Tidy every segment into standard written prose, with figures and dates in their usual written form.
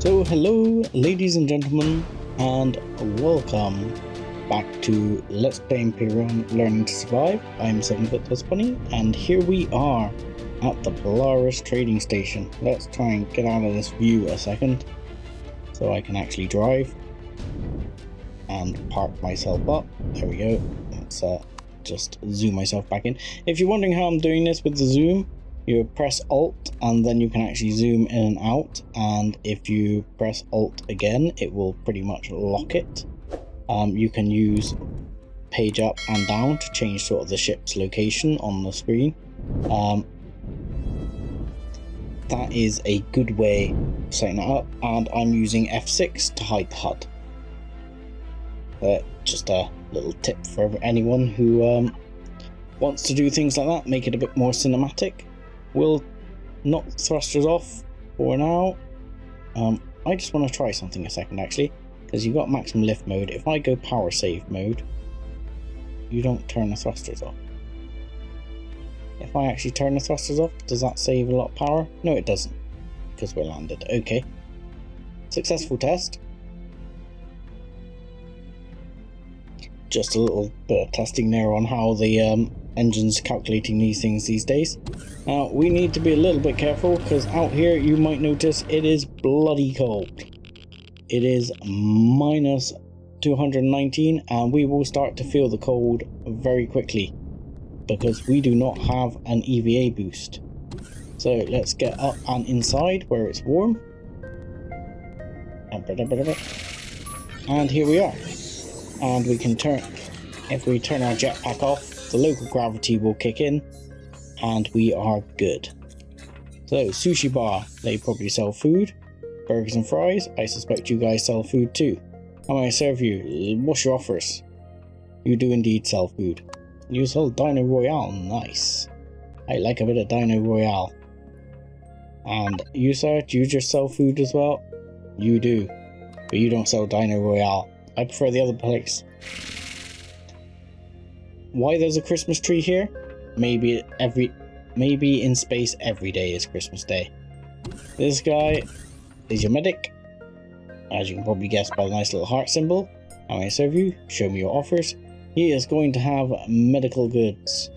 So hello ladies and gentlemen, and welcome back to Let's Play Empyrion Learning to Survive. I'm 7foot and here we are at the Polaris trading station. Let's try and get out of this view a second so I can actually drive and park myself up. There we go. Let's just zoom myself back in. If you're wondering how I'm doing this with the zoom, you press Alt and then you can actually zoom in and out, and if you press Alt again it will pretty much lock it. You can use page up and down to change sort of the ship's location on the screen. That is a good way of setting that up, and I'm using F6 to hide the HUD. Just a little tip for anyone who wants to do things like that, make it a bit more cinematic. We'll knock the thrusters off for now. I just want to try something a second actually, because you've got maximum lift mode. If I go power save mode, you don't turn the thrusters off. If I actually turn the thrusters off, does that save a lot of power? No, it doesn't, because we're landed. Okay, successful test. Just a little bit of testing there on how the engine's calculating these things these days. Now we need to be a little bit careful, because out here you might notice it is bloody cold. It is minus 219 and we will start to feel the cold very quickly because we do not have an EVA boost. So let's get up and inside where it's warm. And here we are. And we can turn, if we turn our jetpack off, the local gravity will kick in and we are good. So sushi bar, they probably sell food. Burgers and fries, I suspect you guys sell food too. How may I serve you? What's your offers? You do indeed sell food. You sell Dino Royale, nice. I like a bit of Dino Royale. And you sir, do you just sell food as well? You do, but you don't sell Dino Royale. I prefer the other place. Why there's a Christmas tree here? Maybe in space every day is Christmas Day. This guy is your medic, as you can probably guess by the nice little heart symbol. How may I serve you? Show me your offers. He is going to have medical goods.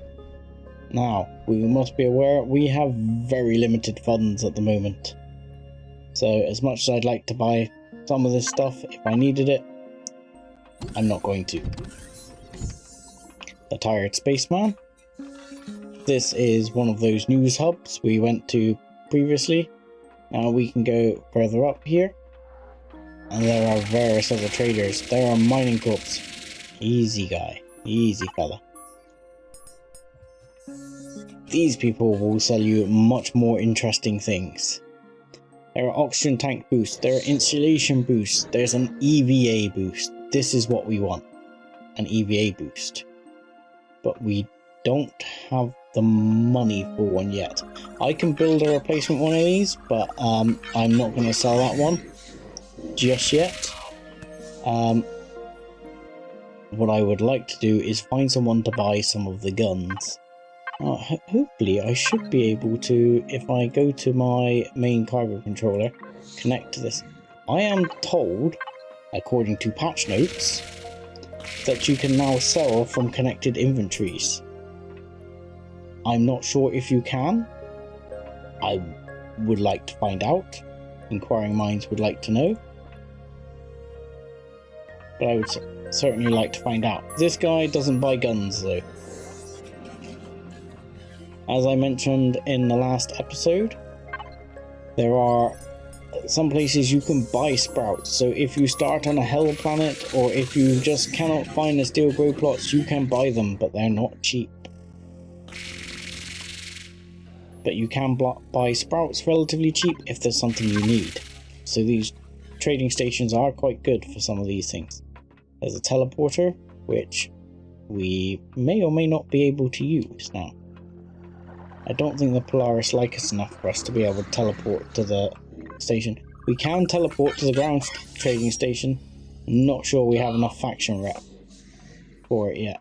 Now, we must be aware we have very limited funds at the moment. So as much as I'd like to buy some of this stuff if I needed it, I'm not going to. The Tired Spaceman. This is one of those news hubs we went to previously. Now we can go further up here. And there are various other traders. There are mining corps. Easy guy. Easy fella. These people will sell you much more interesting things. There are oxygen tank boosts. There are insulation boosts. There's an EVA boost. This is what we want. An EVA boost. But we don't have the money for one yet. I can build a replacement one of these, but I'm not going to sell that one just yet. What I would like to do is find someone to buy some of the guns. Hopefully I should be able to, if I go to my main cargo controller, connect to this. I am told, according to patch notes, that you can now sell from connected inventories. I'm not sure if you can. I would like to find out. Inquiring minds would like to know. But I would certainly like to find out. This guy doesn't buy guns though. As I mentioned in the last episode, there are some places you can buy sprouts. So if you start on a hell planet, or if you just cannot find the steel grow plots, you can buy them, but they're not cheap. But you can buy sprouts relatively cheap if there's something you need. So these trading stations are quite good for some of these things. There's a teleporter, which we may or may not be able to use now. I don't think the Polaris like us enough for us to be able to teleport to the station. We can teleport to the ground trading station. I'm not sure we have enough faction rep for it yet.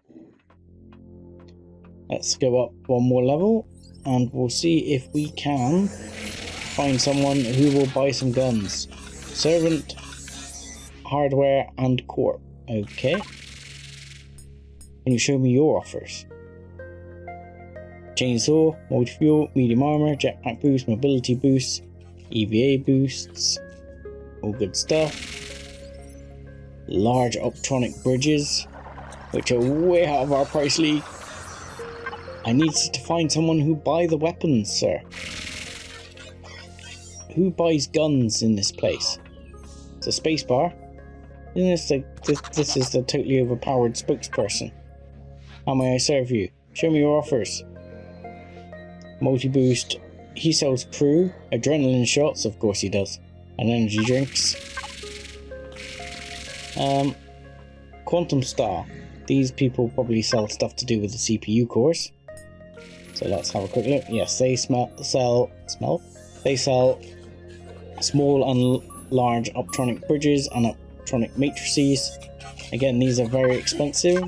Let's go up one more level and we'll see if we can find someone who will buy some guns. Servant, hardware, and corp. Okay. Can you show me your offers? Chainsaw, multi-fuel, medium armor, jetpack boost, mobility boost, EVA boosts, all good stuff. Large optronic bridges, which are way out of our price league. I need to find someone who buy the weapons, sir. Who buys guns in this place? It's a spacebar. Isn't this this is the totally overpowered spokesperson? How may I serve you? Show me your offers. Multi-boost. He sells crew, adrenaline shots, of course he does, and energy drinks. Quantum Star. These people probably sell stuff to do with the CPU cores. So let's have a quick look. Yes, they sell small and large optronic bridges and optronic matrices. Again, these are very expensive,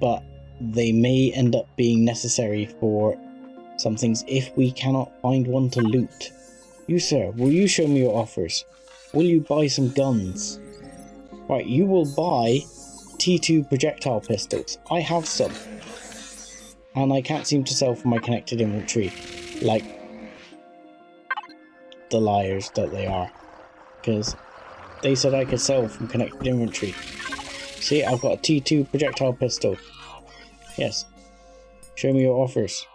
but they may end up being necessary for some things if we cannot find one to loot. You, sir, will you show me your offers? Will you buy some guns? Right, you will buy T2 projectile pistols. I have some. And I can't seem to sell for my connected inventory, like the liars that they are. Because they said I could sell from connected inventory. See, I've got a T2 projectile pistol. Yes. Show me your offers.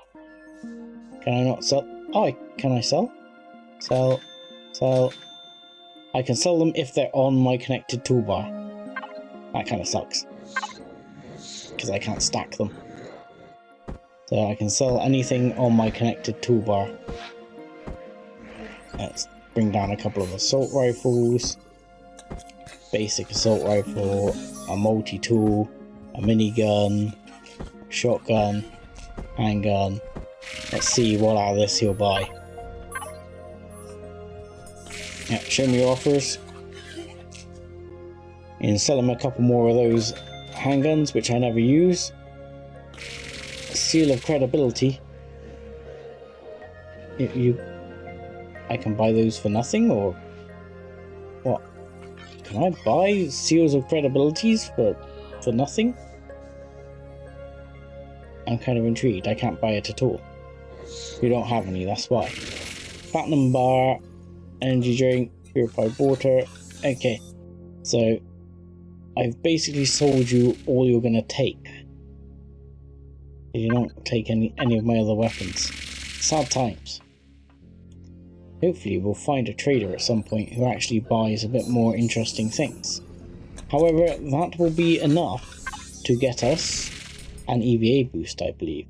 Can I not sell? Oh, can I sell? Sell. I can sell them if they're on my connected toolbar. That kind of sucks. Because I can't stack them. So I can sell anything on my connected toolbar. Let's bring down a couple of assault rifles. Basic assault rifle. A multi-tool. A minigun. Shotgun. Handgun. Let's see what out of this he'll buy. Yeah, show me your offers. You can sell him a couple more of those handguns, which I never use. Seal of credibility. I can buy those for nothing, or what? Can I buy seals of credibilities for nothing? I'm kind of intrigued. I can't buy it at all. You don't have any, that's why. Platinum bar, energy drink, purified water. Okay, so I've basically sold you all you're gonna take. You don't take any of my other weapons. Sad times. Hopefully we'll find a trader at some point who actually buys a bit more interesting things. However, that will be enough to get us an EVA boost, I believe.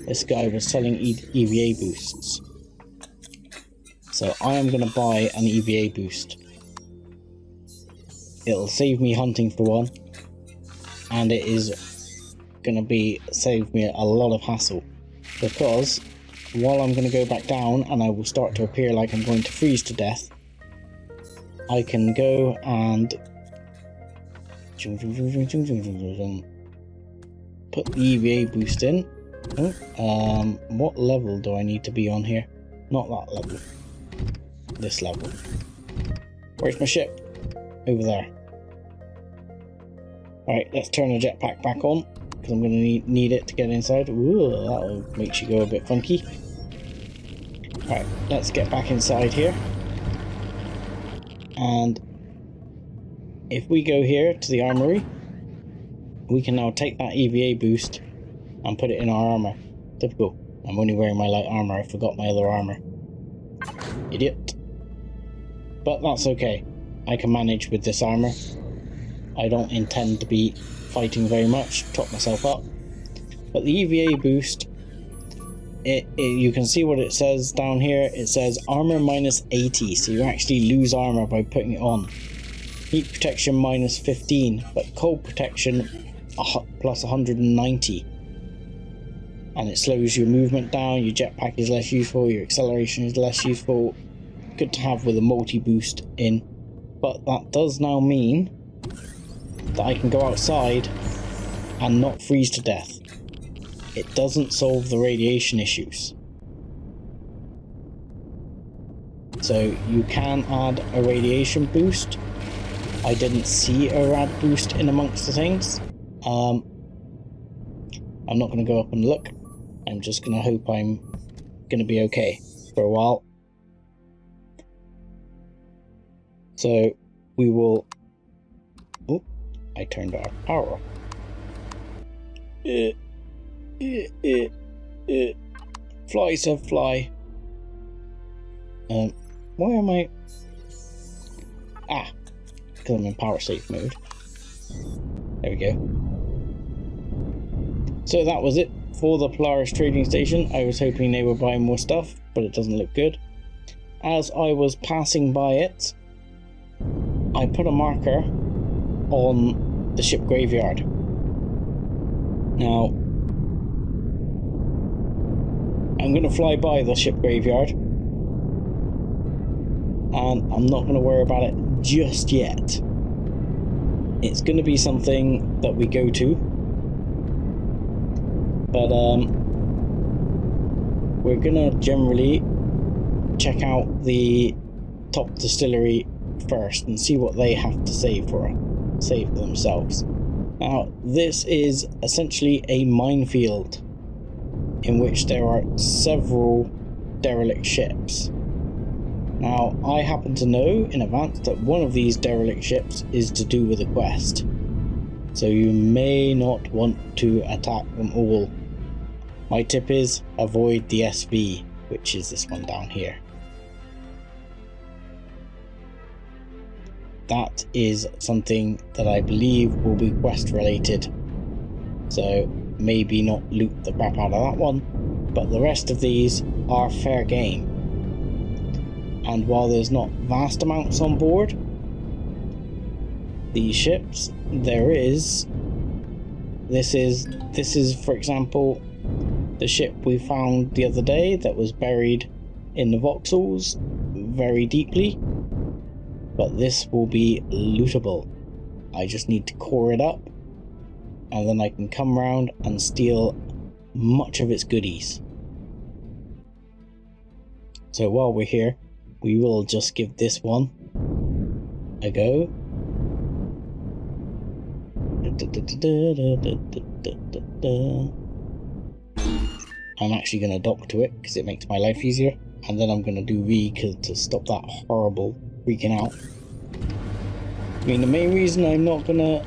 This guy was selling EVA boosts. So I am going to buy an EVA boost. It'll save me hunting for one. And it is going to save me a lot of hassle. Because while I'm going to go back down and I will start to appear like I'm going to freeze to death, I can go and put the EVA boost in. What level do I need to be on here? Not that level. This level. Where's my ship? Over there. Alright, let's turn the jetpack back on, because I'm going to need it to get inside. Ooh, that'll make you go a bit funky. Alright, let's get back inside here. And if we go here to the armory, we can now take that EVA boost and put it in our armor. Typical. I'm only wearing my light armor. I forgot my other armor. Idiot. But that's okay. I can manage with this armor. I don't intend to be fighting very much. Top myself up. But the EVA boost, you can see what it says down here. It says armor minus 80. So you actually lose armor by putting it on. Heat protection minus 15. But cold protection plus 190. And it slows your movement down, your jetpack is less useful, your acceleration is less useful. Good to have with a multi-boost in. But that does now mean that I can go outside and not freeze to death. It doesn't solve the radiation issues. So you can add a radiation boost. I didn't see a rad boost in amongst the things. I'm not going to go up and look. I'm just going to hope I'm going to be okay for a while. So we will... Oh, I turned our power off. Fly, said fly. Why am I... Ah, because I'm in power safe mode. There we go. So that was it for the Polaris trading station. I was hoping they were buying more stuff, but it doesn't look good. As I was passing by it, I put a marker on the ship graveyard. Now, I'm going to fly by the ship graveyard, and I'm not going to worry about it just yet. It's going to be something that we go to, but we're going to generally check out the top distillery first and see what they have to say for themselves. Now, this is essentially a minefield in which there are several derelict ships. Now, I happen to know in advance that one of these derelict ships is to do with a quest, so you may not want to attack them all. My tip is avoid the SV, which is this one down here. That is something that I believe will be quest related, so maybe not loot the crap out of that one, but the rest of these are fair game. And while there's not vast amounts on board these ships, there is. This is for example the ship we found the other day that was buried in the voxels very deeply, but this will be lootable. I just need to core it up, and then I can come round and steal much of its goodies. So while we're here, we will just give this one a go. I'm actually going to dock to it because it makes my life easier, and then I'm going to do V to stop that horrible freaking out. I mean, the main reason I'm not going to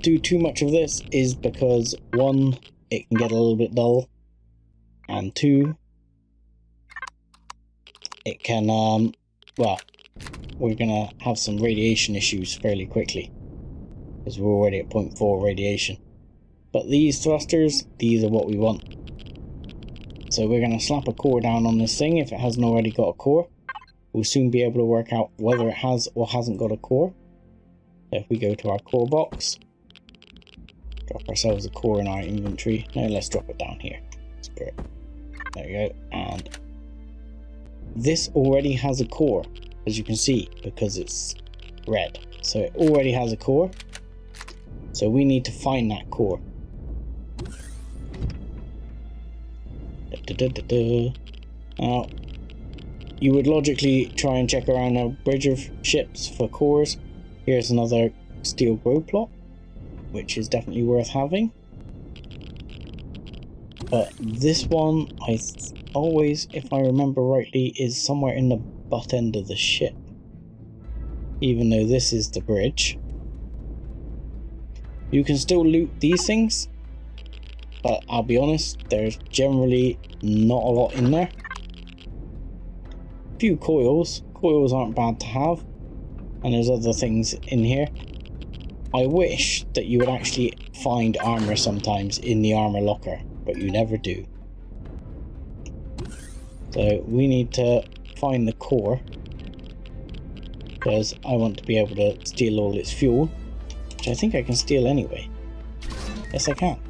do too much of this is because, one, it can get a little bit dull, and two, it can, well, we're going to have some radiation issues fairly quickly, because we're already at 0.4 radiation. But these thrusters, these are what we want. So we're going to slap a core down on this thing if it hasn't already got a core. We'll soon be able to work out whether it has or hasn't got a core. So if we go to our core box, drop ourselves a core in our inventory. No, let's drop it down here. That's great. There we go. And this already has a core, as you can see, because it's red. So it already has a core. So we need to find that core. Now, you would logically try and check around a bridge of ships for cores. Here's another steel grow plot, which is definitely worth having. But this one, I always, if I remember rightly, is somewhere in the butt end of the ship. Even though this is the bridge. You can still loot these things, but I'll be honest, there's generally not a lot in there. A few coils. Coils aren't bad to have. And there's other things in here. I wish that you would actually find armor sometimes in the armor locker, but you never do. So we need to find the core, because I want to be able to steal all its fuel, which I think I can steal anyway. Yes, I can.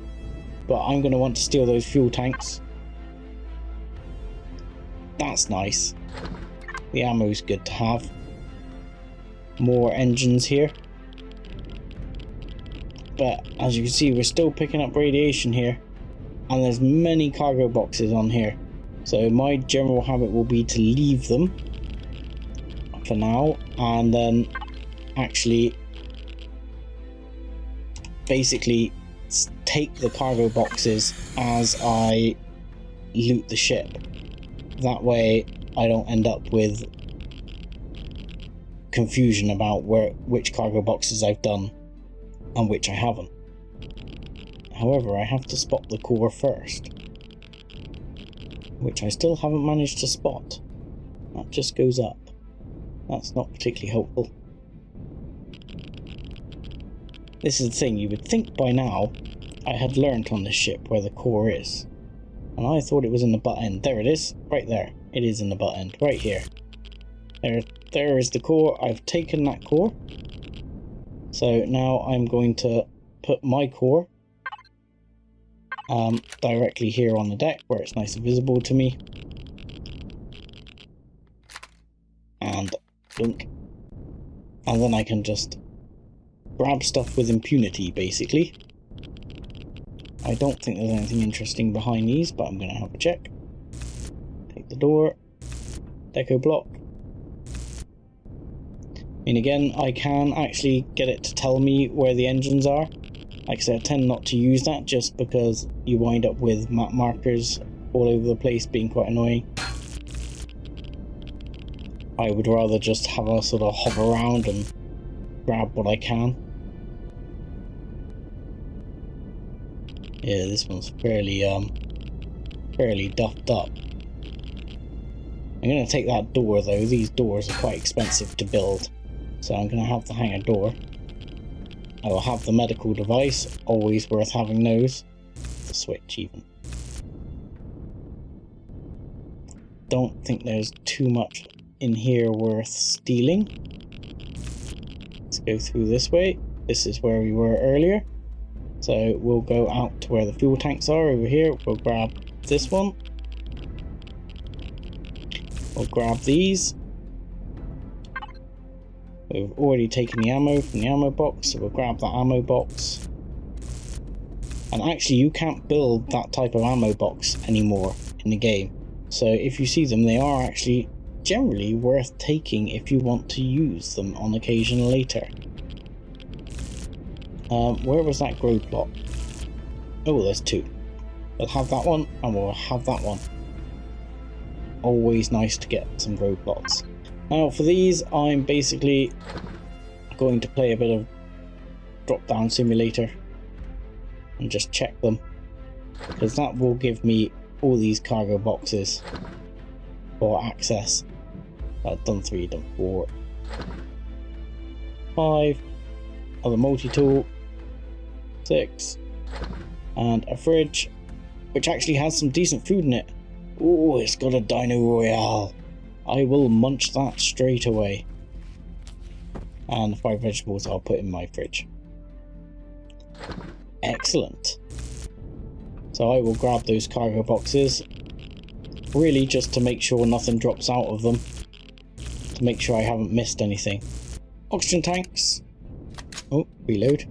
But I'm going to want to steal those fuel tanks. That's nice. The ammo's good to have. More engines here. But as you can see, we're still picking up radiation here. And there's many cargo boxes on here. So my general habit will be to leave them for now, and then actually basically take the cargo boxes as I loot the ship. That way I don't end up with confusion about which cargo boxes I've done and which I haven't. However, I have to spot the core first, which I still haven't managed to spot. That just goes up. That's not particularly helpful. This is the thing, you would think by now I had learnt on this ship where the core is. And I thought it was in the butt end. There it is, right there. It is in the butt end, right here. There is the core. I've taken that core. So now I'm going to put my core directly here on the deck where it's nice and visible to me. And blink. And then I can just grab stuff with impunity, basically. I don't think there's anything interesting behind these, but I'm going to have a check. Take the door. Deco block. And again, I can actually get it to tell me where the engines are. Like I said, I tend not to use that just because you wind up with map markers all over the place being quite annoying. I would rather just have a sort of hover around and grab what I can. Yeah, this one's fairly duffed up. I'm going to take that door though. These doors are quite expensive to build, so I'm going to have to hang a door. I will have the medical device, always worth having those. The switch even. Don't think there's too much in here worth stealing. Let's go through this way. This is where we were earlier. So we'll go out to where the fuel tanks are over here. We'll grab this one. We'll grab these. We've already taken the ammo from the ammo box, so we'll grab that ammo box. And actually you can't build that type of ammo box anymore in the game. So if you see them, they are actually generally worth taking if you want to use them on occasion later. Where was that grow plot? Oh, there's two. We'll have that one and we'll have that one. Always nice to get some grow plots. Now for these, I'm basically going to play a bit of drop down simulator and just check them, because that will give me all these cargo boxes for access. I've done 3, done 4, 5, other multi-tool, 6, and a fridge which actually has some decent food in it. Oh, it's got a Dino Royale. I will munch that straight away. And the 5 vegetables I'll put in my fridge. Excellent. So I will grab those cargo boxes, really just to make sure nothing drops out of them, to make sure I haven't missed anything. Oxygen tanks. Oh, reload.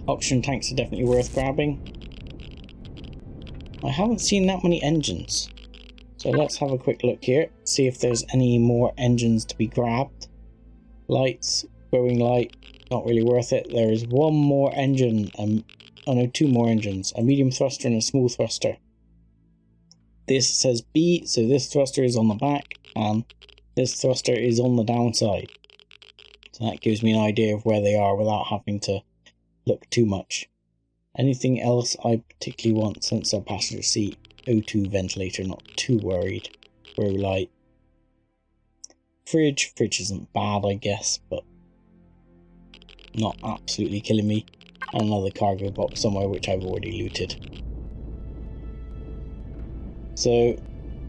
Oxygen tanks are definitely worth grabbing. I haven't seen that many engines. So let's have a quick look here, see if there's any more engines to be grabbed. Lights, growing light, not really worth it. There is one more engine, oh no, 2 more engines, a medium thruster and a small thruster. This says B, so this thruster is on the back, and this thruster is on the downside. So that gives me an idea of where they are without having to look too much. Anything else I particularly want? Sensor, passenger seat, O2 ventilator, not too worried. Grow light. Fridge isn't bad I guess, but not absolutely killing me. And another cargo box somewhere which I've already looted. So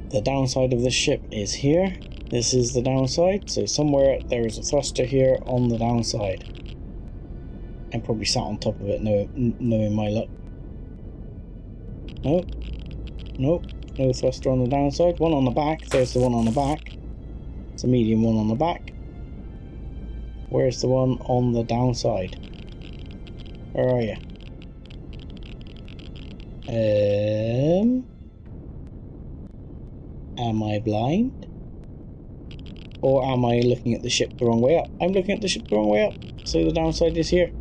the downside of this ship is here. This is the downside, so somewhere there is a thruster here on the downside. I'm probably sat on top of it, knowing my luck. Nope, no thruster on the downside. One on the back, there's the one on the back. It's a medium one on the back. Where's the one on the downside? Where are you? Am I blind? Or am I looking at the ship the wrong way up? I'm looking at the ship the wrong way up. So the downside is here.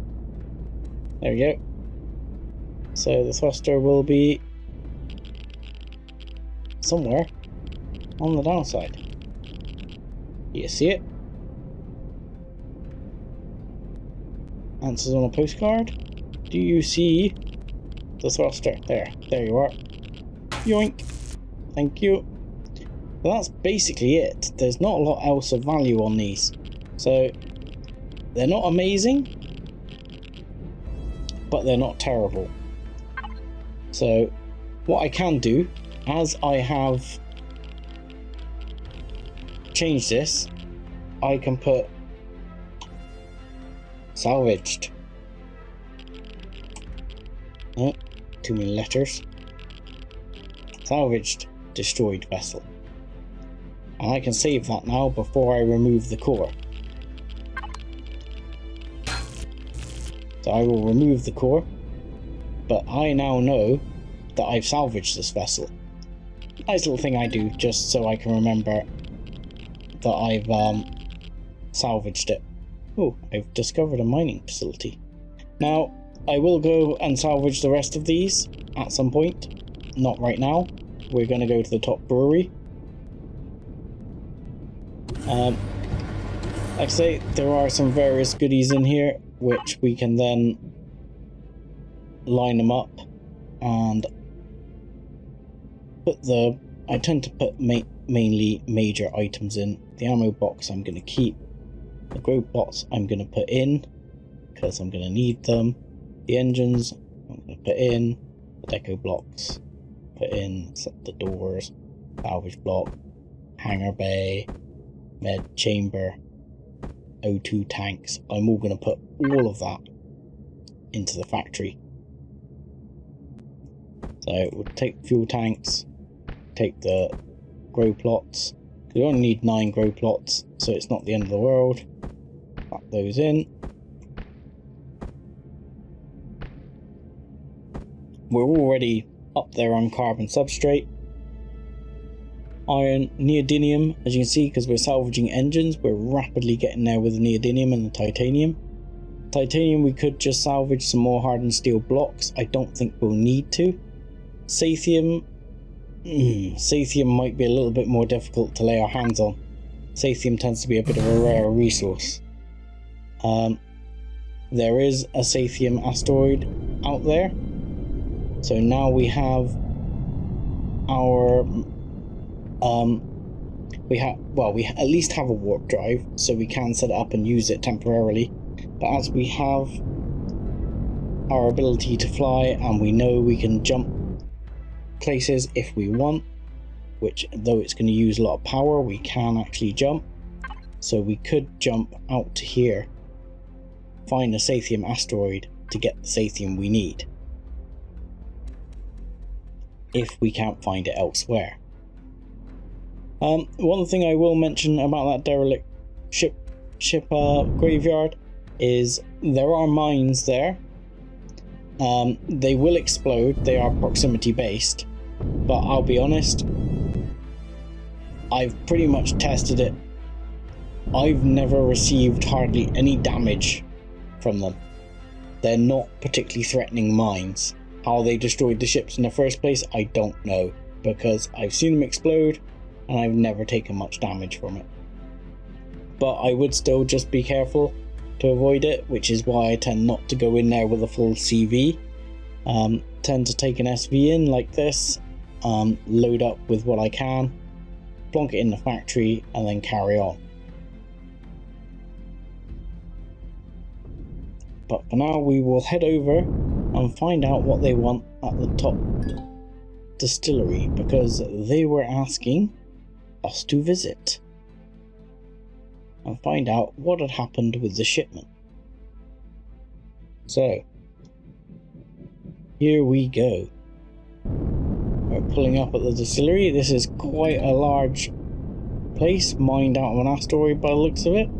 There we go. So the thruster will be somewhere on the downside. You see it? Answers on a postcard. Do you see the thruster? There you are. Yoink. Thank you. So that's basically it. There's not a lot else of value on these. So they're not amazing, but they're not terrible. So what I can do, as I have changed this, I can put salvaged. Oh, too many letters. Salvaged destroyed vessel. And I can save that now before I remove the core. So I will remove the core, but I now know that I've salvaged this vessel. Nice little thing I do just so I can remember that I've salvaged it. Oh, I've discovered a mining facility. Now, I will go and salvage the rest of these at some point. Not right now. We're going to go to the top brewery. Like I say, there are some various goodies in here which we can then line them up and put the... I tend to put mainly major items in. The ammo box I'm going to keep. The grow pots I'm going to put in because I'm going to need them. The engines I'm going to put in. The deco blocks put in. Set the doors. Salvage block. Hangar bay. Med chamber. O2 tanks. I'm all going to put all of that into the factory. So we'll take fuel tanks. Take the grow plots. We only need 9 grow plots, so it's not the end of the world. Put those in. We're already up there on carbon substrate. Iron, neodymium, as you can see, because we're salvaging engines, we're rapidly getting there with the neodymium and the titanium. Titanium, we could just salvage some more hardened steel blocks. I don't think we'll need to. Sathium. Sathium might be a little bit more difficult to lay our hands on. Sathium tends to be a bit of a rare resource. There is a Sathium asteroid out there. So now we have our... we at least have a warp drive, so we can set it up and use it temporarily. But as we have our ability to fly, and we know we can jump places if we want, which though it's going to use a lot of power, we can actually jump. So we could jump out to here, find a Sathium asteroid to get the Sathium we need, if we can't find it elsewhere. One thing I will mention about that derelict ship graveyard is there are mines there. They will explode, they are proximity based, but I'll be honest, I've pretty much tested it. I've never received hardly any damage from them. They're not particularly threatening mines. How they destroyed the ships in the first place, I don't know, because I've seen them explode and I've never taken much damage from it. But I would still just be careful to avoid it, which is why I tend not to go in there with a full CV. Tend to take an SV in like this, load up with what I can, plonk it in the factory, and then carry on. But for now, we will head over and find out what they want at the top distillery, because they were asking us to visit and find out what had happened with the shipment. So here we go. We're pulling up at the distillery. This is quite a large place, mined out of an asteroid by the looks of it.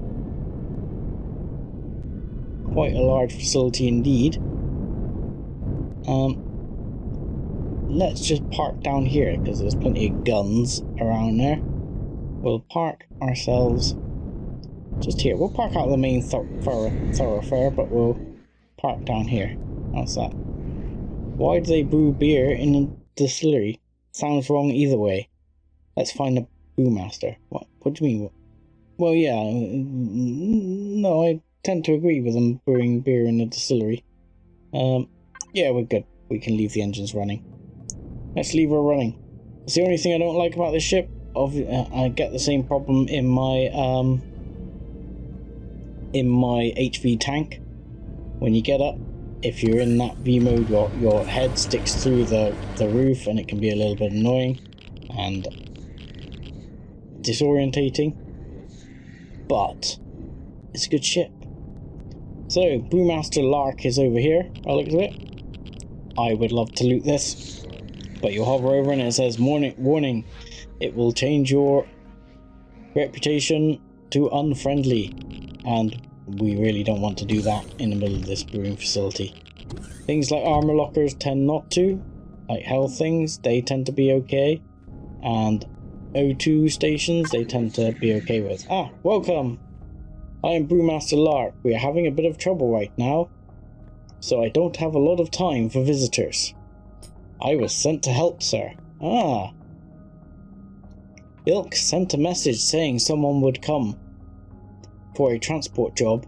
Quite a large facility indeed. Let's just park down here because there's plenty of guns around there. we'll park ourselves just here. We'll park out the main thoroughfare, but we'll park down here. How's that? Why do they brew beer in a distillery? Sounds wrong either way. Let's find a brewmaster. What do you mean? Well, yeah, no, I tend to agree with them brewing beer in a distillery. Yeah, we're good. We can leave the engines running. Let's leave her running. It's the only thing I don't like about this ship. I get the same problem in my HV tank. When you get up, if you're in that V mode, your head sticks through the roof, and it can be a little bit annoying and disorientating. But it's a good ship. So Brewmaster Lark is over here. By the looks of it. I would love to loot this, but you hover over and it says warning. It will change your reputation to unfriendly, and we really don't want to do that in the middle of this brewing facility. Things like armor lockers tend not to, like health things, they tend to be okay, and O2 stations they tend to be okay with. Ah, welcome! I am Brewmaster Lark. We are having a bit of trouble right now, so I don't have a lot of time for visitors. I was sent to help, sir. Ah. Ilk sent a message saying someone would come for a transport job,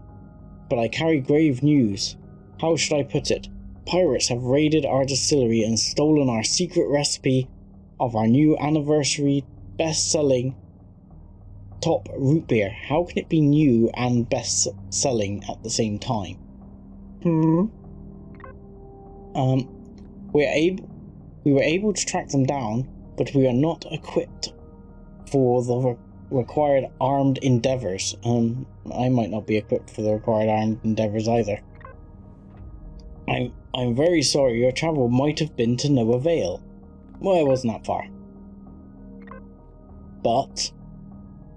but I carry grave news. How should I put it? Pirates have raided our distillery and stolen our secret recipe of our new anniversary best-selling top root beer. How can it be new and best-selling at the same time? We were able to track them down, but we are not equipped for the required armed endeavors. I might not be equipped for the required armed endeavors either. I'm very sorry, your travel might have been to no avail. Well, it wasn't that far. But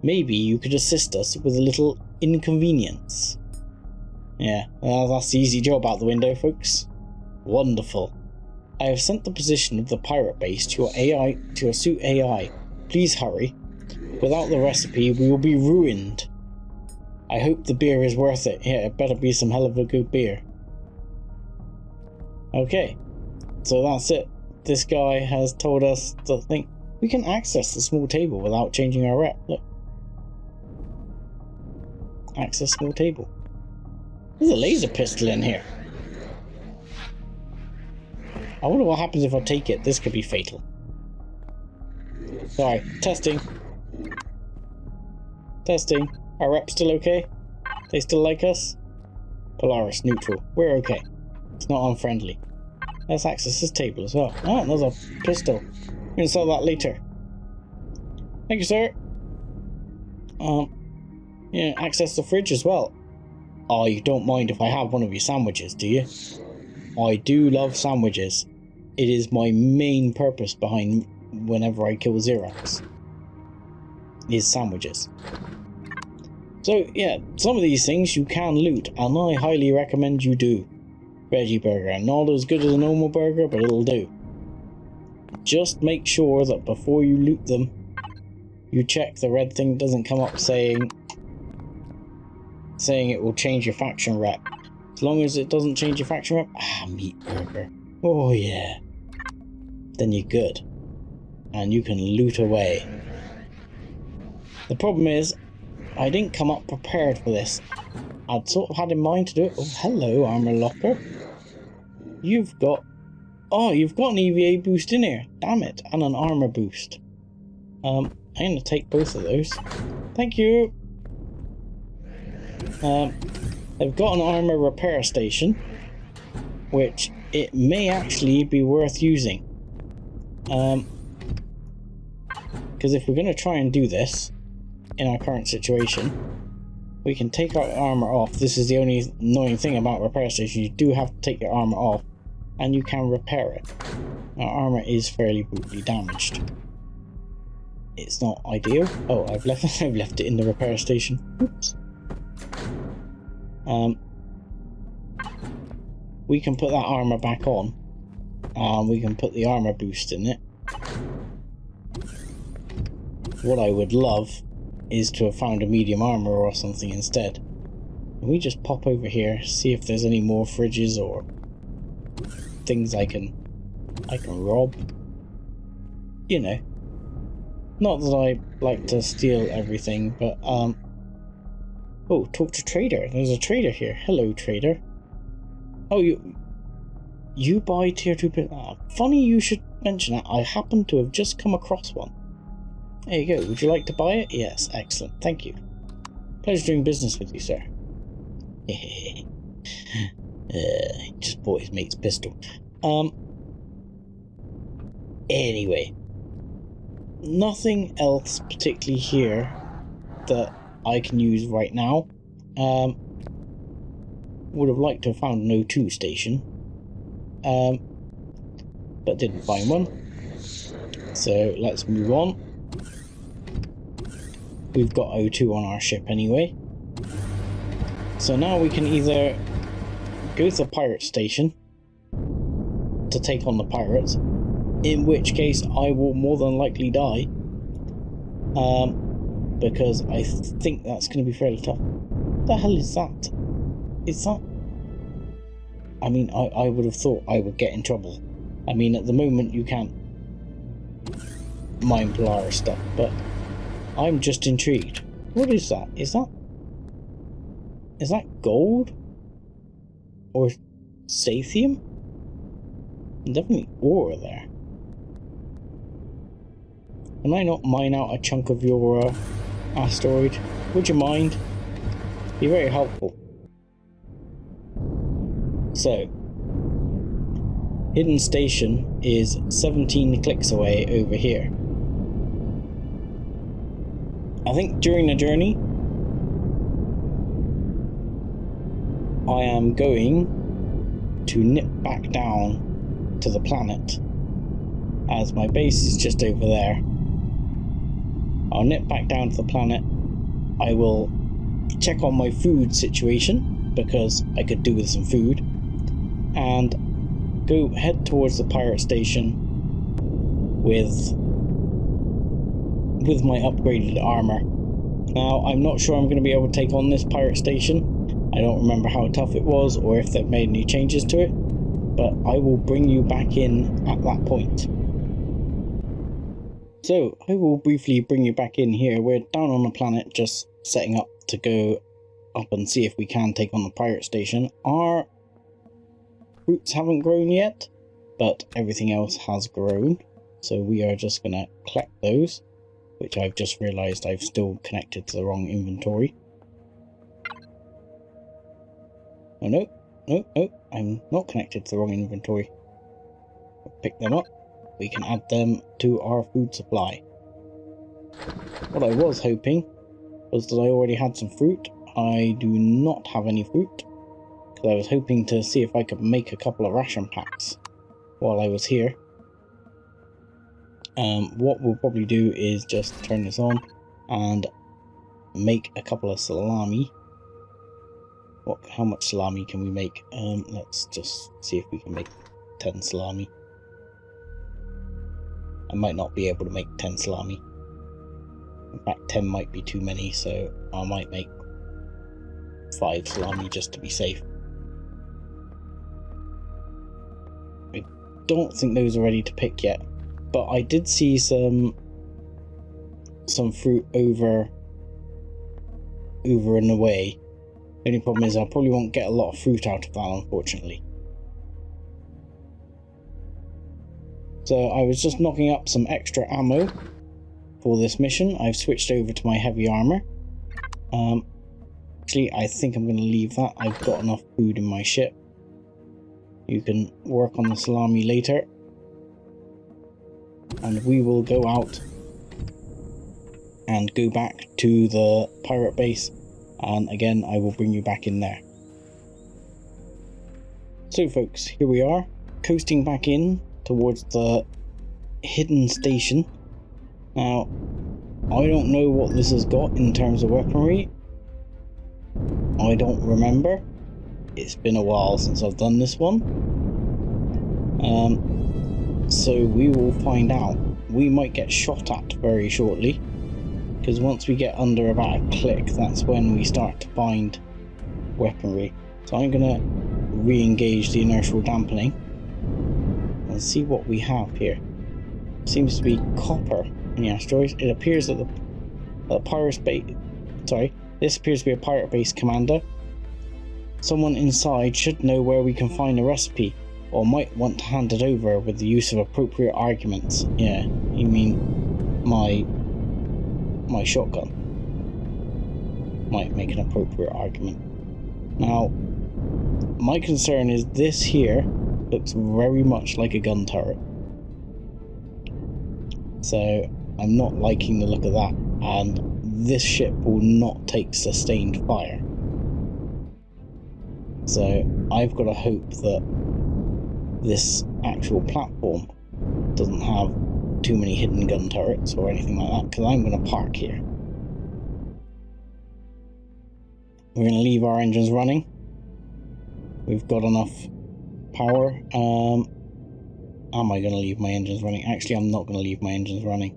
maybe you could assist us with a little inconvenience. Yeah, well, that's the easy job out the window, folks. Wonderful. I have sent the position of the pirate base to your suit AI. Please hurry. Without the recipe, we will be ruined. I hope the beer is worth it. Yeah, it better be some hell of a good beer. Okay, so that's it. This guy has told us the thing. We can access the small table without changing our rep. Look. Access small table. There's a laser pistol in here. I wonder what happens if I take it. This could be fatal. Sorry, testing. Testing. Our rep still okay? They still like us? Polaris, neutral. We're okay. It's not unfriendly. Let's access this table as well. Oh, another pistol. We can sell that later. Thank you, sir. Yeah, access the fridge as well. Oh, you don't mind if I have one of your sandwiches, do you? I do love sandwiches. It is my main purpose behind whenever I kill Zirax. Is sandwiches. So yeah, some of these things you can loot, and I highly recommend you do. Veggie burger, not as good as a normal burger, but it'll do. Just make sure that before you loot them, you check the red thing doesn't come up saying it will change your faction rep. As long as it doesn't change your faction rep, meat burger. Oh yeah. Then you're good. And you can loot away. The problem is, I didn't come up prepared for this. I'd sort of had in mind to do it. Oh, hello, armor locker. You've got an EVA boost in here. Damn it, and an armor boost. I'm gonna take both of those. Thank you. They've got an armor repair station, which it may actually be worth using. Because if we're going to try and do this in our current situation, we can take our armor off. This is the only annoying thing about repair stations. You do have to take your armor off, and you can repair it. Our armor is fairly brutally damaged. It's not ideal. Oh, I've left it in the repair station. Oops. We can put that armor back on. We can put the armor boost in it. What I would love is to have found a medium armor or something instead. Can we just pop over here, see if there's any more fridges or things I can rob? You know. Not that I like to steal everything, but oh, talk to trader. There's a trader here. Hello, trader. Oh, you buy tier 2 funny you should mention that. I happen to have just come across one. There you go. Would you like to buy it? Yes, excellent. Thank you. Pleasure doing business with you, sir. He just bought his mate's pistol. Anyway. Nothing else particularly here that I can use right now. Would have liked to have found an O2 station. But didn't find one. So let's move on. We've got O2 on our ship anyway. So now we can either go to the pirate station to take on the pirates, in which case I will more than likely die, because I think that's going to be fairly tough. What the hell is that? Is that... I mean, I would have thought I would get in trouble. I mean, at the moment you can't mine Polaris stuff, but I'm just intrigued. What is that? Is that gold? Or sathium? Definitely ore there. Can I not mine out a chunk of your asteroid? Would you mind? Be very helpful. So, hidden station is 17 clicks away over here. I think during the journey, I am going to nip back down to the planet, as my base is just over there. I'll nip back down to the planet. I will check on my food situation, because I could do with some food, and head towards the pirate station with my upgraded armor. Now, I'm not sure I'm going to be able to take on this pirate station. I don't remember how tough it was or if they've made any changes to it, but I will bring you back in at that point. So, I will briefly bring you back in here. We're down on the planet, just setting up to go up and see if we can take on the pirate station. Our fruits haven't grown yet, but everything else has grown. So we are just going to collect those, which I've just realised I've still connected to the wrong inventory. Oh no, I'm not connected to the wrong inventory. I'll pick them up. We can add them to our food supply. What I was hoping was that I already had some fruit. I do not have any fruit, because I was hoping to see if I could make a couple of ration packs while I was here. What we'll probably do is just turn this on and make a couple of salami. How much salami can we make? Let's just see if we can make 10 salami. I might not be able to make 10 salami. In fact, 10 might be too many, so I might make 5 salami just to be safe. I don't think those are ready to pick yet, but I did see some fruit over and away. The only problem is I probably won't get a lot of fruit out of that, unfortunately. So I was just knocking up some extra ammo for this mission. I've switched over to my heavy armor. Actually, I think I'm going to leave that. I've got enough food in my ship. You can work on the salami later. And we will go out and go back to the pirate base. And again, I will bring you back in there. So folks, here we are, coasting back in towards the hidden station. Now, I don't know what this has got in terms of weaponry. I don't remember. It's been a while since I've done this one. So we will find out. We might get shot at very shortly. because once we get under about a click, that's when we start to find weaponry. So I'm going to re-engage the inertial dampening and see what we have here. Seems to be copper in the asteroids. It appears that the pirate base... Sorry, this appears to be a pirate base commander. Someone inside should know where we can find a recipe, or might want to hand it over with the use of appropriate arguments. Yeah, you mean my shotgun might make an appropriate argument. Now, my concern is this here looks very much like a gun turret. So I'm not liking the look of that, and this ship will not take sustained fire. So I've got to hope that this actual platform doesn't have too many hidden gun turrets or anything like that, because I'm going to park here. We're going to leave our engines running. We've got enough power. Am I going to leave my engines running? Actually, I'm not going to leave my engines running.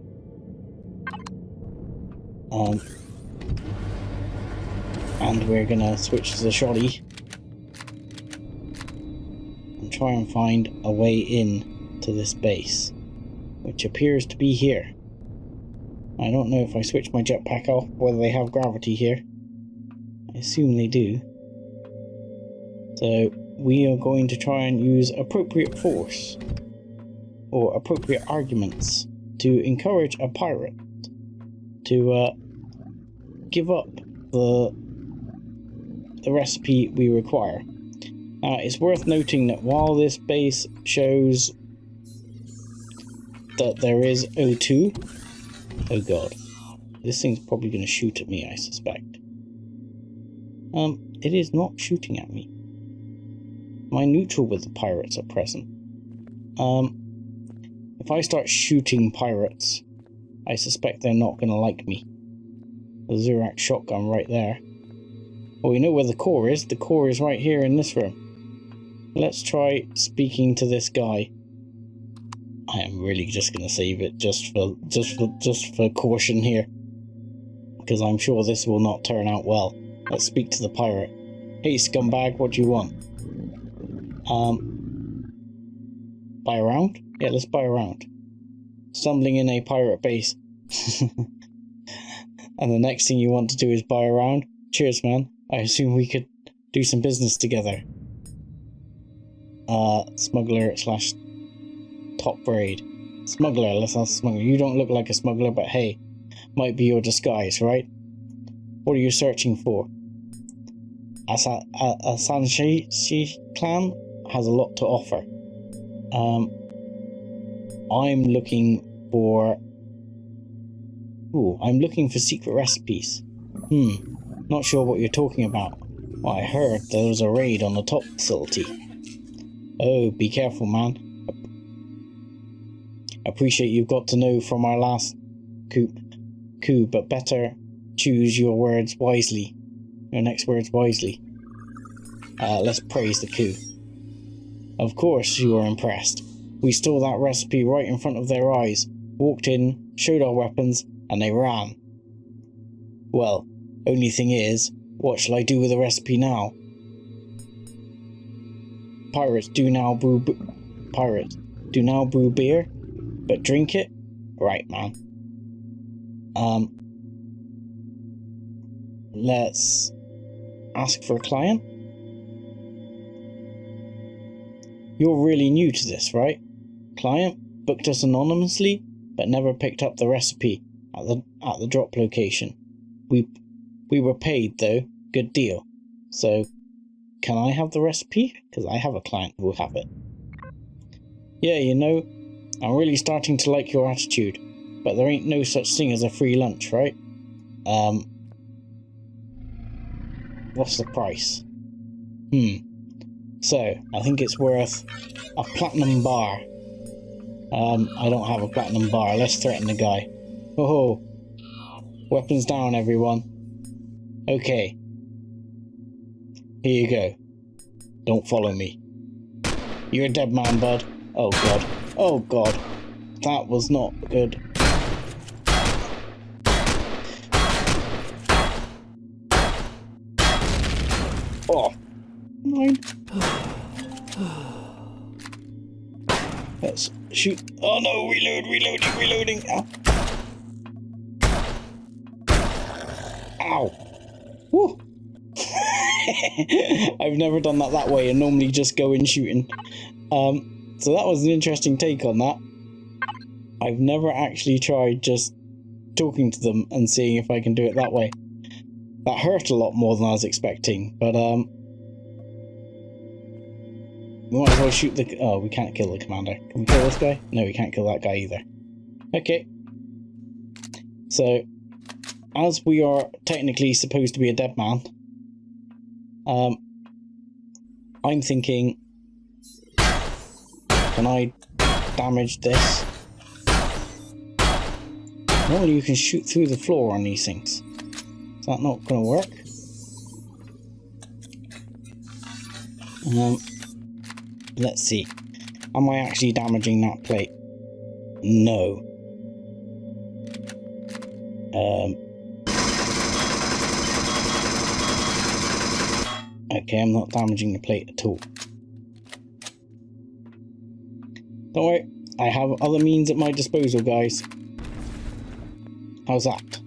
And we're going to switch to the shoddy and try and find a way in to this base, which appears to be here. I don't know if I switch my jetpack off whether they have gravity here. I assume they do. So we are going to try and use appropriate force or appropriate arguments to encourage a pirate to give up the recipe we require. It's worth noting that while this base shows that there is O2, oh god, this thing's probably going to shoot at me, I suspect. It is not shooting at me. Am I neutral with the pirates at present? If I start shooting pirates, I suspect they're not going to like me. The Zirax shotgun right there. Well, we know where the core is. The core is right here in this room. Let's try speaking to this guy. I am really just going to save it just for caution here, because I'm sure this will not turn out well. Let's speak to the pirate. Hey, scumbag, what do you want? Buy a round? Yeah, let's buy a round. Stumbling in a pirate base. And the next thing you want to do is buy a round? Cheers, man. I assume we could do some business together. Smuggler slash top braid. Smuggler, let's ask smuggler. You don't look like a smuggler, but hey, might be your disguise, right? What are you searching for? A Spanj clan has a lot to offer. I'm looking for... Ooh, I'm looking for secret recipes. Not sure what you're talking about. Well, I heard there was a raid on the top facility. Oh, be careful, man. Appreciate you've got to know from our last coup, but better choose your words wisely. Your next words wisely. Let's praise the coup. Of course you were impressed. We stole that recipe right in front of their eyes, walked in, showed our weapons, and they ran. Well, only thing is, what shall I do with the recipe now? Pirates do now brew beer, but drink it? Right, man. Let's ask for a client. You're really new to this, right? Client booked us anonymously, but never picked up the recipe at the drop location. We were paid though, good deal. So, can I have the recipe? Because I have a client who will have it. Yeah, you know, I'm really starting to like your attitude, but there ain't no such thing as a free lunch, right? What's the price? So, I think it's worth a platinum bar. I don't have a platinum bar. Let's threaten the guy. Oh, weapons down, everyone. Okay. Here you go. Don't follow me. You're a dead man, bud. Oh, God. Oh, God. That was not good. Let's shoot. Oh no, reloading. Ow. Ow. Woo. I've never done that way and normally just go in shooting. So that was an interesting take on that. I've never actually tried just talking to them and seeing if I can do it that way. That hurt a lot more than I was expecting, but we might as well shoot the... Oh, we can't kill the commander. Can we kill this guy? No, we can't kill that guy either. Okay. So, as we are technically supposed to be a dead man, I'm thinking, can I damage this? Normally you can shoot through the floor on these things. Is that not going to work? Let's see. Am I actually damaging that plate? No. Okay, I'm not damaging the plate at all. Don't worry, I have other means at my disposal, guys. How's that?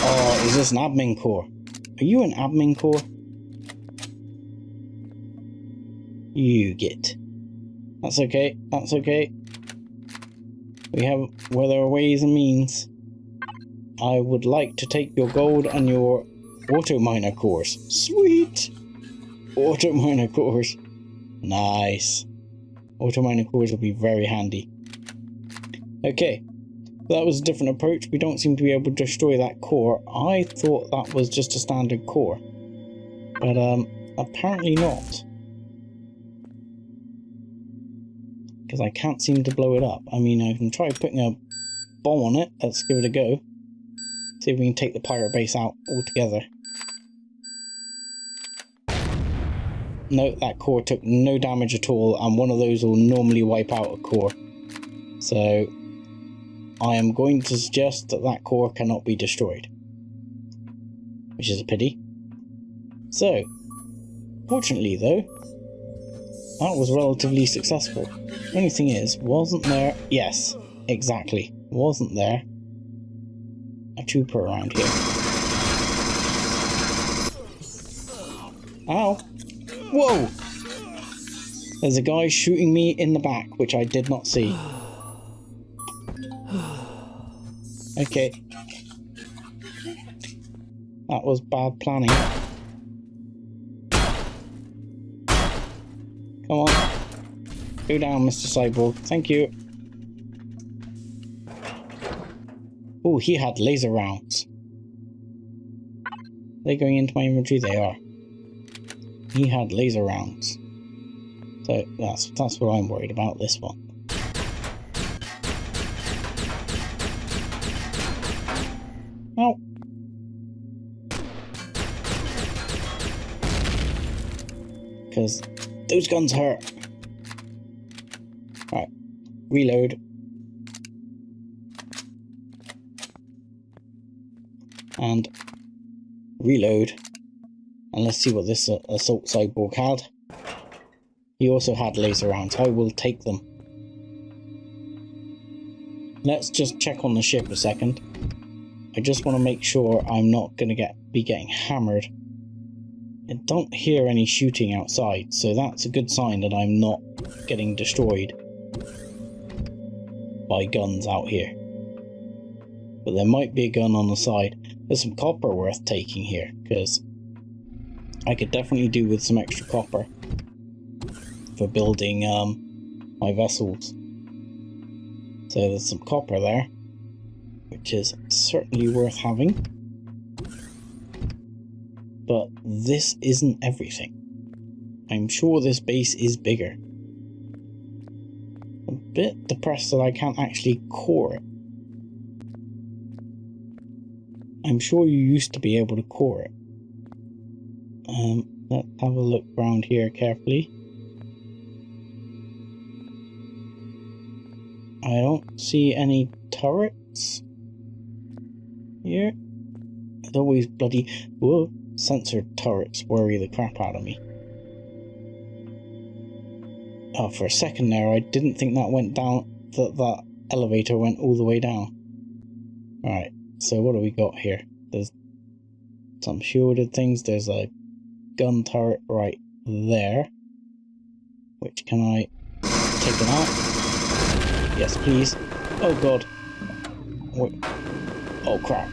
Oh, is this an admin core? Are you an admin core? You get. That's okay, that's okay. We have, where there are ways and means. I would like to take your gold and your auto miner cores. Sweet! Auto miner cores. Nice. Auto miner cores will be very handy. Okay. That was a different approach. We don't seem to be able to destroy that core. I thought that was just a standard core. But apparently not. Because I can't seem to blow it up. I mean, I can try putting a bomb on it. Let's give it a go. See if we can take the pirate base out altogether. No, that core took no damage at all, and one of those will normally wipe out a core. So, I am going to suggest that that core cannot be destroyed. Which is a pity. So, fortunately though, that was relatively successful. The only thing is, wasn't there... Yes, exactly. Wasn't there a trooper around here? Ow! Whoa! There's a guy shooting me in the back, which I did not see. Okay. That was bad planning. Come on. Go down, Mr. Cyborg. Thank you. Oh, he had laser rounds. Are they going into my inventory? They are. He had laser rounds. So that's what I'm worried about, this one. Oh. Because those guns hurt. Right. Reload. And reload. And let's see what this assault cyborg had. He also had laser rounds. I will take them. Let's just check on the ship a second. I just want to make sure I'm not going to be getting hammered. I don't hear any shooting outside, so that's a good sign that I'm not getting destroyed by guns out here. But there might be a gun on the side. There's some copper worth taking here, because I could definitely do with some extra copper for building my vessels. So there's some copper there, which is certainly worth having. But this isn't everything. I'm sure this base is bigger. A bit depressed that I can't actually core it. I'm sure you used to be able to core it. Let's have a look around here carefully. I don't see any turrets here. It always bloody... Whoa! Sensor turrets worry the crap out of me. Oh, for a second there, I didn't think that went down... That elevator went all the way down. Alright, so what do we got here? There's some shielded things. There's a gun turret right there. Which can I take it out? Yes, please. Oh god. Wait. Oh crap.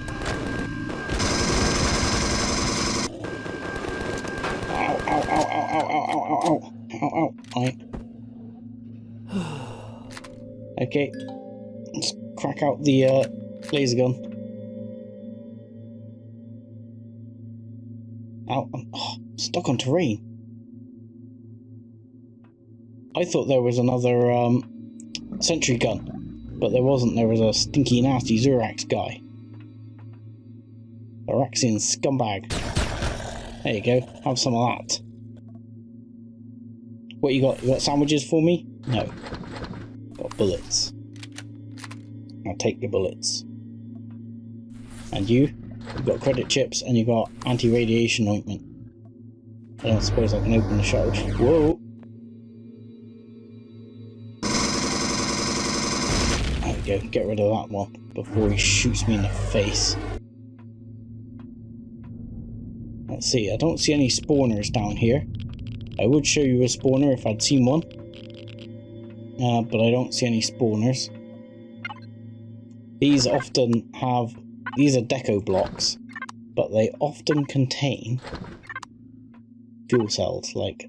Ow, ow, ow, ow, ow, ow, ow, ow, ow, ow, ow. Okay. Let's crack out the laser gun. Ow, I'm stuck on terrain. I thought there was another sentry gun, but there wasn't. There was a stinky, nasty Zirax guy. Ziraxian scumbag. There you go. Have some of that. What you got? You got sandwiches for me? No. Got bullets. I'll take your bullets. And you? You've got credit chips and you got anti-radiation ointment. I don't suppose I can open the shelf. Whoa! There we go. Get rid of that one before he shoots me in the face. Let's see. I don't see any spawners down here. I would show you a spawner if I'd seen one. But I don't see any spawners. These often have... These are deco blocks, but they often contain fuel cells, like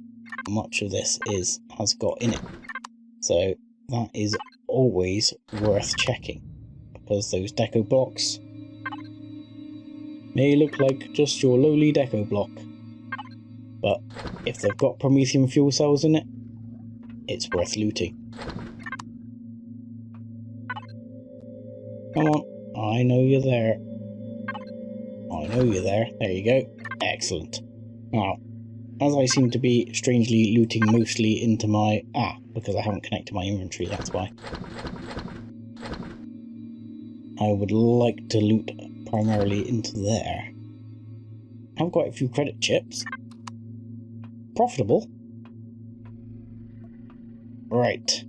much of this has got in it. So that is always worth checking, because those deco blocks may look like just your lowly deco block, but if they've got promethium fuel cells in it, it's worth looting. Come on. I know you're there. I know you're there. There you go. Excellent. Now, as I seem to be strangely looting mostly into my... because I haven't connected my inventory, that's why. I would like to loot primarily into there. I've got a few credit chips. Profitable. Right.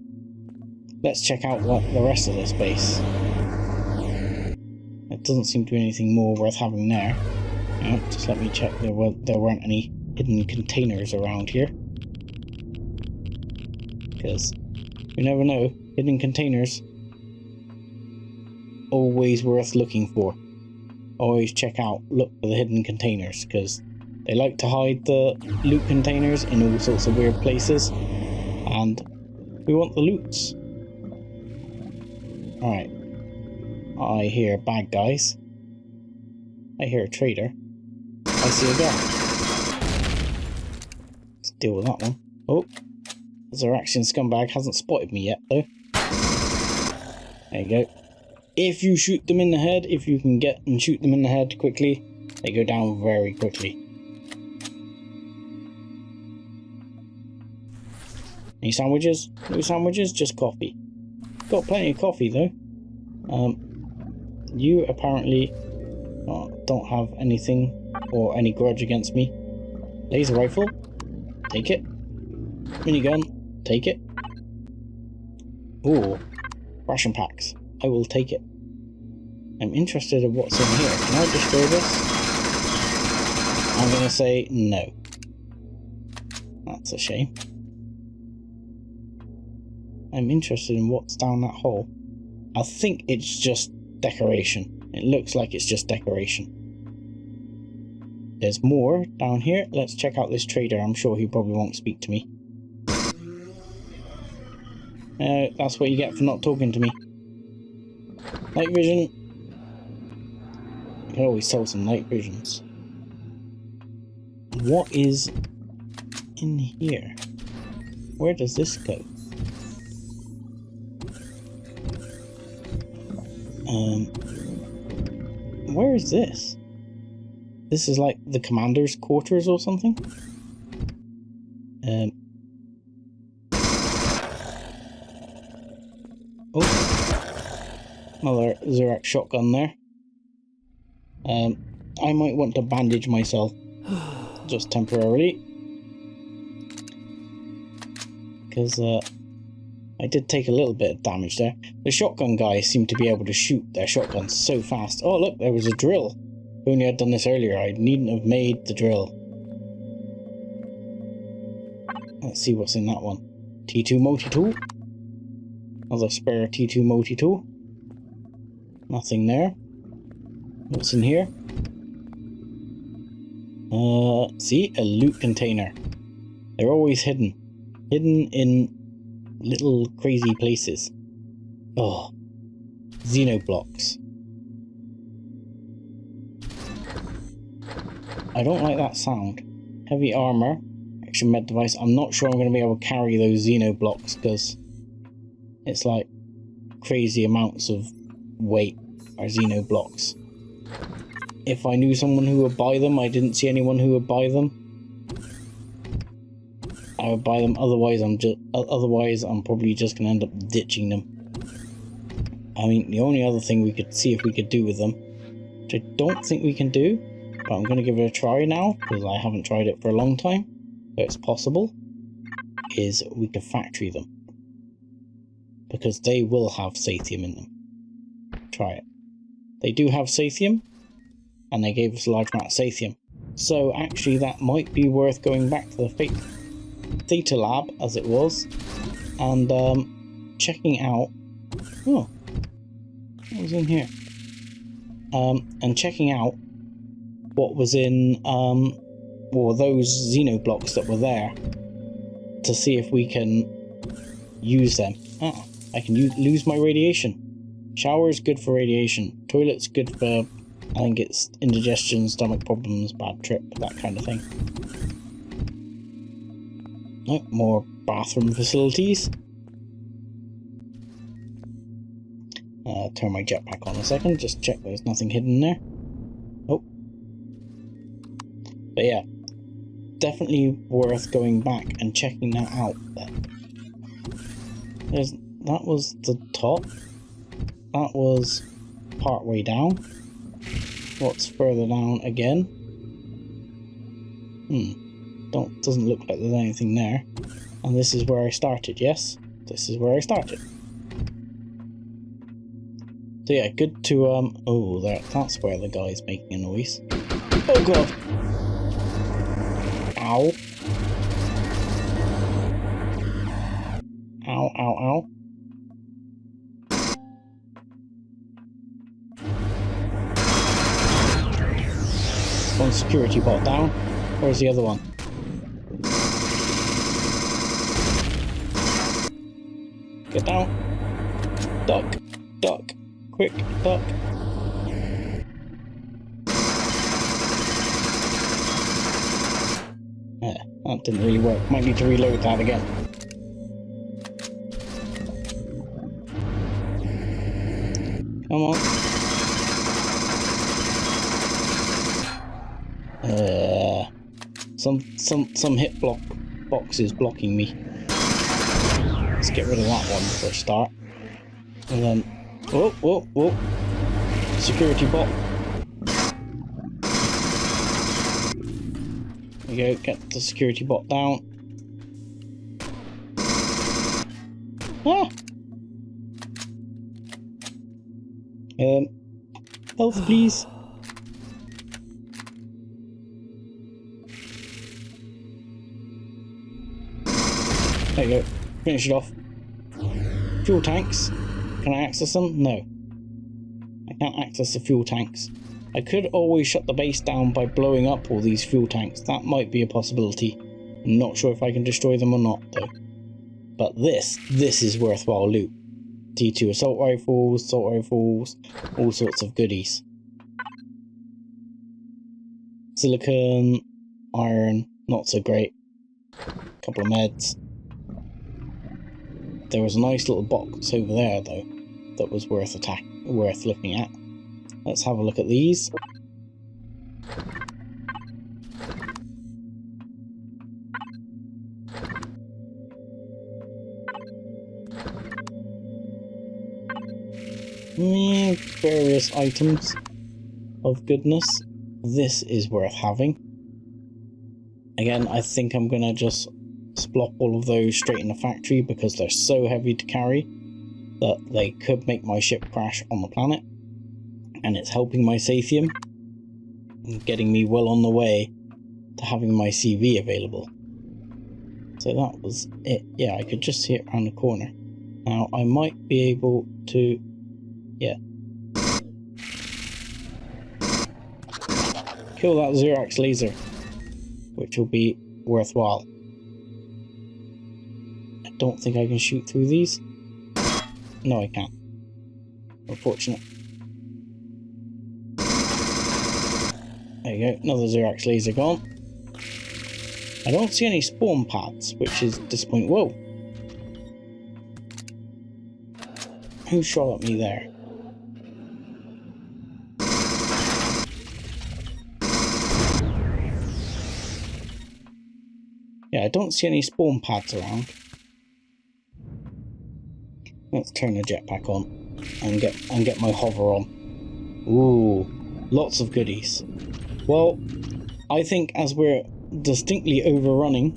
Let's check out what the rest of this base. It doesn't seem to be anything more worth having there. Just let me check there weren't any hidden containers around here. Because you never know, hidden containers always worth looking for. Always look for the hidden containers, because they like to hide the loot containers in all sorts of weird places, and we want the loots. Alright. I hear bad guys. I hear a trader. I see a guy. Let's deal with that one. Oh, the Ziraxian scumbag hasn't spotted me yet, though. There you go. If you shoot them in the head, if you can get and shoot them in the head quickly, they go down very quickly. Any sandwiches? No sandwiches, just coffee. Got plenty of coffee, though. You apparently don't have anything or any grudge against me. Laser rifle, take it. Minigun, take it. Ooh, ration packs, I will take it. I'm interested in what's in here. Can I destroy this? I'm gonna say no. That's a shame. I'm interested in what's down that hole. I think it's just decoration. It looks like it's just decoration. There's more down here. Let's check out this trader. I'm sure he probably won't speak to me. That's what you get for not talking to me. Night vision. You can always sell some night visions. What is in here? Where does this go? Where is this? This is like the commander's quarters or something? Oh, another Zirax shotgun there. I might want to bandage myself just temporarily, because I did take a little bit of damage there. The shotgun guys seem to be able to shoot their shotguns so fast. Oh look, there was a drill. If only I'd done this earlier, I needn't have made the drill. Let's see what's in that one. T2 multi-tool. Another spare T2 multi-tool. Nothing there. What's in here? See? A loot container. They're always hidden. Hidden in little crazy places. Oh. Xenoblocks. I don't like that sound. Heavy armor. Extra med device. I'm not sure I'm going to be able to carry those Xenoblocks because it's like crazy amounts of weight are Xenoblocks. If I knew someone who would buy them, I didn't see anyone who would buy them. I would buy them. Otherwise, I'm probably just going to end up ditching them. I mean, the only other thing we could see if we could do with them, which I don't think we can do, but I'm going to give it a try now because I haven't tried it for a long time. So it's possible, is we could factory them. Because they will have Sathium in them. Try it. They do have Sathium, and they gave us a large amount of Sathium. So actually that might be worth going back to the Theta Lab, as it was, and checking out... Oh, what was in here? And checking out what was in... or those Xenoblocks that were there, to see if we can use them. Ah, I can lose my radiation. Shower is good for radiation. Toilet's good for, I think it's indigestion, stomach problems, bad trip, that kind of thing. Oh, more bathroom facilities. Turn my jetpack on a second, just check there's nothing hidden there. Oh. But yeah. Definitely worth going back and checking that out then. That was the top. That was part way down. What's further down again? Doesn't look like there's anything there. And this is where I started, yes? This is where I started. So yeah, good to oh, that's where the guy's making a noise. Oh god! Ow. Ow, ow, ow. One security bot down. Where's the other one? Get down. Duck. Duck. Quick, duck. That didn't really work. Might need to reload that again. Come on. Some hit boxes blocking me. Let's get rid of that one for a start. And then, whoa. Security bot. There we go, get the security bot down. Ah! Health, please. There you go. Finish it off. Fuel tanks. Can I access them? No. I can't access the fuel tanks. I could always shut the base down by blowing up all these fuel tanks. That might be a possibility. I'm not sure if I can destroy them or not, though. But this is worthwhile loot. T2 assault rifles, all sorts of goodies. Silicon, iron, not so great. Couple of meds. There was a nice little box over there, though, that was worth looking at. Let's have a look at these. Various items of goodness. this is worth having. Again, I think I'm gonna just splop all of those straight in the factory because they're so heavy to carry that they could make my ship crash on the planet. And it's helping my Sathium and getting me well on the way to having my CV available. So that was it. Yeah, I could just see it around the corner. Now, I might be able to... yeah. Kill that Zirax laser, which will be worthwhile. I don't think I can shoot through these. No, I can't. Unfortunate. There you go, another Zirax laser gone. I don't see any spawn pads, which is disappointing. Whoa! Who shot at me there? Yeah, I don't see any spawn pads around. Let's turn the jetpack on and get my hover on. Ooh, lots of goodies. Well, I think as we're distinctly overrunning,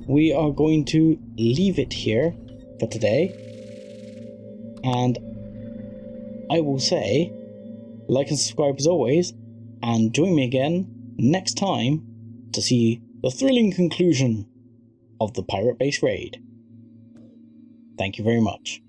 we are going to leave it here for today. And I will say, like and subscribe as always, and join me again next time to see the thrilling conclusion of the pirate base raid. Thank you very much.